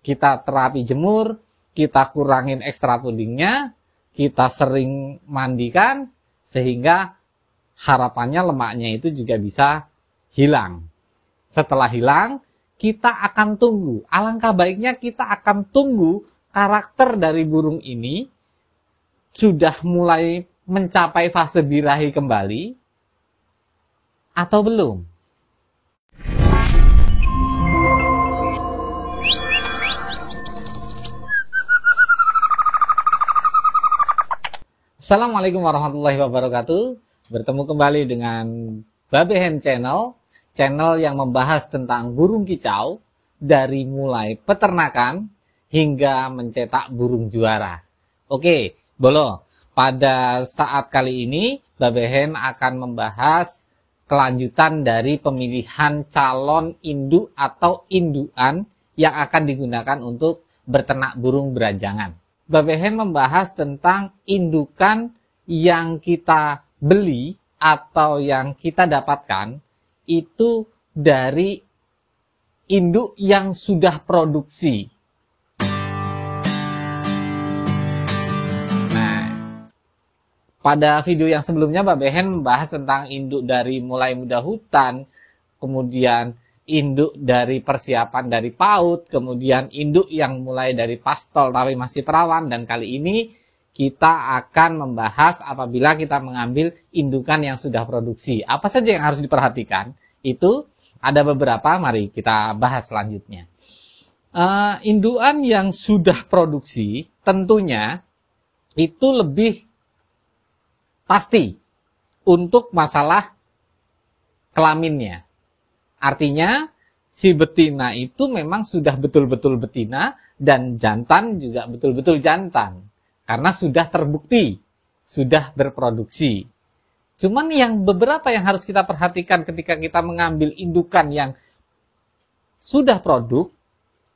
kita terapi jemur, kita kurangin extra foodingnya, kita sering mandikan, sehingga harapannya lemaknya itu juga bisa hilang. Setelah hilang, kita akan tunggu. Alangkah baiknya kita akan tunggu karakter dari burung ini sudah mulai mencapai fase birahi kembali atau belum. Assalamualaikum warahmatullahi wabarakatuh. Bertemu kembali dengan Babehen Channel, channel yang membahas tentang burung kicau dari mulai peternakan hingga mencetak burung juara. Oke, Bolo, pada saat kali ini Babehen akan membahas kelanjutan dari pemilihan calon induk atau indukan yang akan digunakan untuk berternak burung beranjangan. Babehen membahas tentang indukan yang kita beli atau yang kita dapatkan itu dari induk yang sudah produksi. Nah, pada video yang sebelumnya Babehen membahas tentang induk dari mulai muda hutan, kemudian induk dari persiapan dari PAUD, kemudian induk yang mulai dari pastol tapi masih perawan, dan kali ini kita akan membahas apabila kita mengambil indukan yang sudah produksi. Apa saja yang harus diperhatikan? Itu ada beberapa, mari kita bahas selanjutnya. Indukan yang sudah produksi tentunya itu lebih pasti untuk masalah kelaminnya. Artinya, si betina itu memang sudah betul-betul betina dan jantan juga betul-betul jantan. Karena sudah terbukti, sudah berproduksi. Cuman yang beberapa yang harus kita perhatikan ketika kita mengambil indukan yang sudah produk,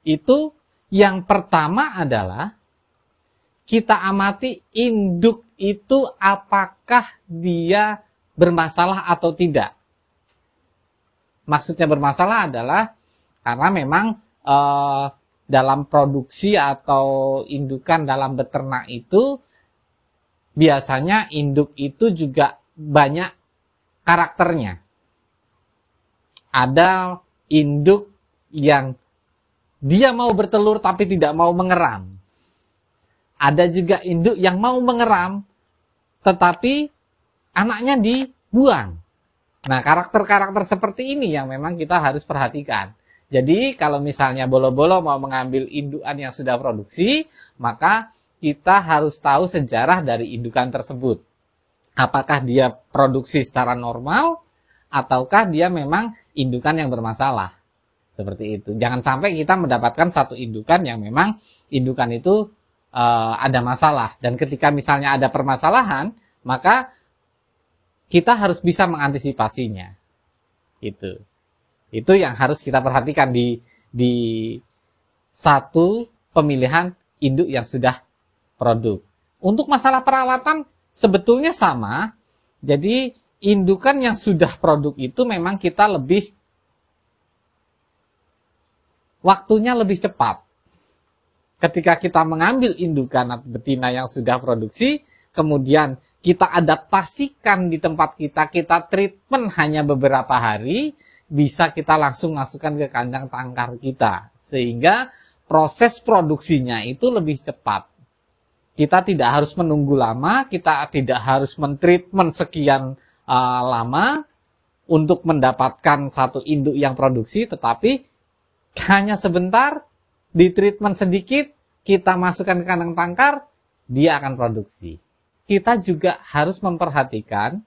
itu yang pertama adalah kita amati induk itu apakah dia bermasalah atau tidak. Maksudnya bermasalah adalah karena memang dalam produksi atau indukan dalam beternak itu biasanya induk itu juga banyak karakternya. Ada induk yang dia mau bertelur tapi tidak mau mengeram. Ada juga induk yang mau mengeram tetapi anaknya dibuang. Nah, karakter-karakter seperti ini yang memang kita harus perhatikan. Jadi, kalau misalnya Bolo-Bolo mau mengambil indukan yang sudah produksi, maka kita harus tahu sejarah dari indukan tersebut. Apakah dia produksi secara normal, ataukah dia memang indukan yang bermasalah. Seperti itu. Jangan sampai kita mendapatkan satu indukan yang memang indukan itu ada masalah. Dan ketika misalnya ada permasalahan, maka kita harus bisa mengantisipasinya. Itu yang harus kita perhatikan di satu pemilihan induk yang sudah produk. Untuk masalah perawatan sebetulnya sama. Jadi indukan yang sudah produk itu memang kita waktunya lebih cepat. Ketika kita mengambil indukan betina yang sudah produksi, kemudian kita adaptasikan di tempat kita treatment hanya beberapa hari, bisa kita langsung masukkan ke kandang tangkar kita. Sehingga proses produksinya itu lebih cepat. Kita tidak harus menunggu lama, kita tidak harus mentreatment sekian lama untuk mendapatkan satu induk yang produksi, tetapi hanya sebentar, di treatment sedikit, kita masukkan ke kandang tangkar, dia akan produksi. Kita juga harus memperhatikan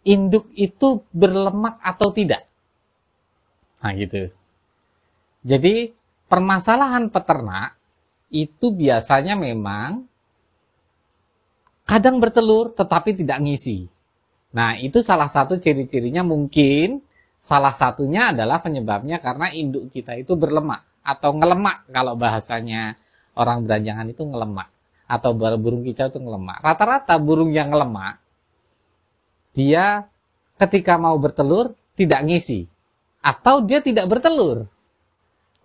induk itu berlemak atau tidak. Nah, gitu. Jadi, permasalahan peternak itu biasanya memang kadang bertelur tetapi tidak ngisi. Nah, itu salah satu ciri-cirinya mungkin salah satunya adalah penyebabnya karena induk kita itu berlemak atau ngelemak kalau bahasanya orang beranjangan itu ngelemak. Atau burung kicau itu ngelemak. Rata-rata burung yang ngelemak, dia ketika mau bertelur tidak ngisi. Atau dia tidak bertelur.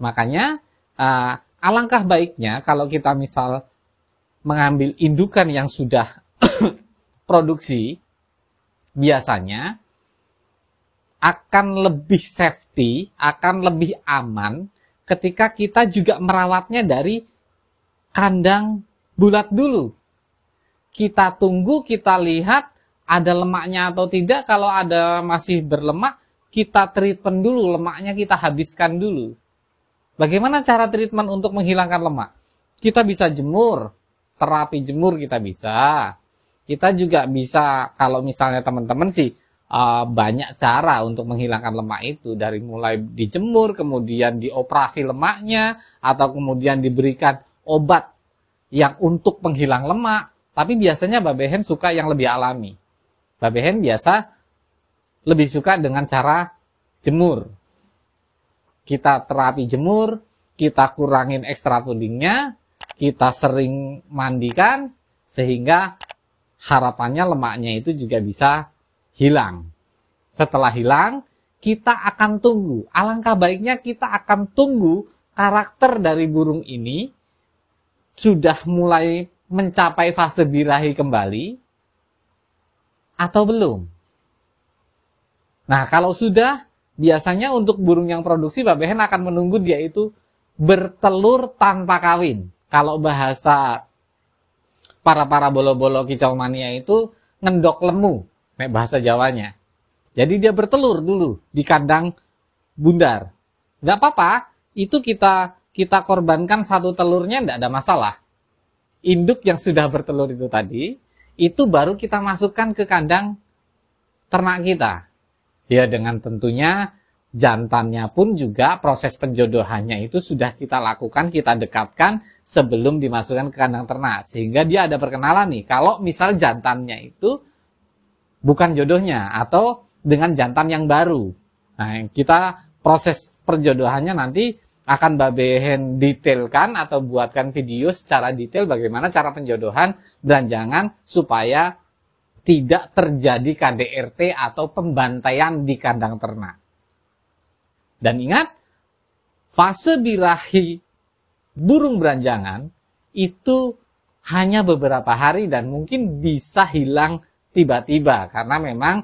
Makanya alangkah baiknya kalau kita misal mengambil indukan yang sudah produksi, biasanya akan lebih safety, akan lebih aman ketika kita juga merawatnya dari kandang bulat dulu. Kita tunggu, kita lihat ada lemaknya atau tidak. Kalau ada masih berlemak, kita treatment dulu, lemaknya kita habiskan dulu. Bagaimana cara treatment untuk menghilangkan lemak? Kita bisa jemur, terapi jemur kita bisa. Kita juga bisa, kalau misalnya teman-teman sih, banyak cara untuk menghilangkan lemak itu. Dari mulai dijemur, kemudian dioperasi lemaknya, atau kemudian diberikan obat yang untuk penghilang lemak. Tapi biasanya Mbak Behen suka yang lebih alami. Mbak Behen biasa lebih suka dengan cara jemur. Kita terapi jemur, kita kurangin extra foodingnya, kita sering mandikan, sehingga harapannya lemaknya itu juga bisa hilang. Setelah hilang, kita akan tunggu. Alangkah baiknya kita akan tunggu karakter dari burung ini sudah mulai mencapai fase birahi kembali atau belum. Nah, kalau sudah, biasanya untuk burung yang produksi, Mbak Behen akan menunggu dia itu bertelur tanpa kawin. Kalau bahasa para bolo-bolo kicau mania itu ngendok lemu, nek bahasa Jawanya. Jadi dia bertelur dulu di kandang bundar. Nggak apa-apa, itu kita korbankan satu telurnya, nggak ada masalah. Induk yang sudah bertelur itu tadi, itu baru kita masukkan ke kandang ternak kita. Ya, dengan tentunya jantannya pun juga proses penjodohannya itu sudah kita lakukan, kita dekatkan sebelum dimasukkan ke kandang ternak. Sehingga dia ada perkenalan nih, kalau misal jantannya itu bukan jodohnya atau dengan jantan yang baru. Nah, kita proses perjodohannya nanti akan Mbak Behen detailkan atau buatkan video secara detail bagaimana cara penjodohan beranjangan supaya tidak terjadi KDRT atau pembantaian di kandang ternak. Dan ingat, fase birahi burung beranjangan itu hanya beberapa hari dan mungkin bisa hilang tiba-tiba. Karena memang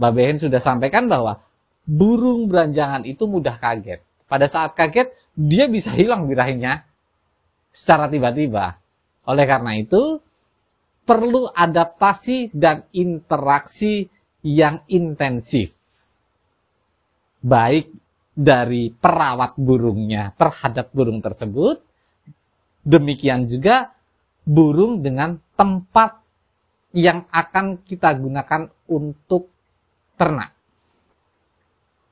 Mbak Behen sudah sampaikan bahwa burung beranjangan itu mudah kaget. Pada saat kaget, dia bisa hilang birahinya secara tiba-tiba. Oleh karena itu, perlu adaptasi dan interaksi yang intensif. Baik dari perawat burungnya terhadap burung tersebut, demikian juga burung dengan tempat yang akan kita gunakan untuk ternak.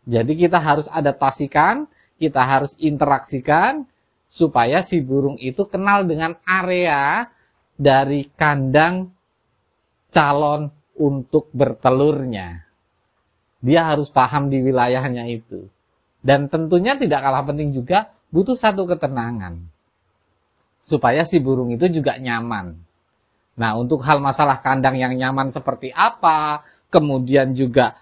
Jadi kita harus adaptasikan, kita harus interaksikan, supaya si burung itu kenal dengan area dari kandang calon untuk bertelurnya. Dia harus paham di wilayahnya itu. Dan tentunya tidak kalah penting juga butuh satu ketenangan. Supaya si burung itu juga nyaman. Nah, untuk hal masalah kandang yang nyaman seperti apa, kemudian juga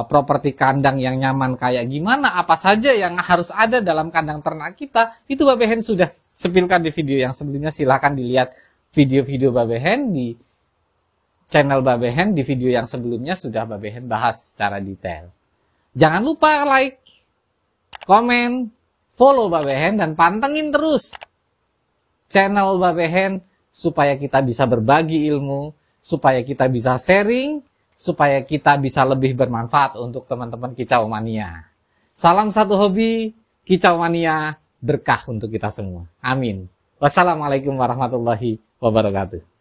properti kandang yang nyaman kayak gimana, apa saja yang harus ada dalam kandang ternak kita, itu Mbak Behen sudah sepilkan di video yang sebelumnya. Silahkan dilihat video-video Mbak Behen di channel Mbak Behen. Di video yang sebelumnya sudah Mbak Behen bahas secara detail. Jangan lupa like, komen, follow Mbak Behen, dan pantengin terus channel Mbak Behen supaya kita bisa berbagi ilmu, supaya kita bisa sharing, supaya kita bisa lebih bermanfaat untuk teman-teman kicau mania. Salam satu hobi, kicau mania, berkah untuk kita semua. Amin. Wassalamualaikum warahmatullahi wabarakatuh.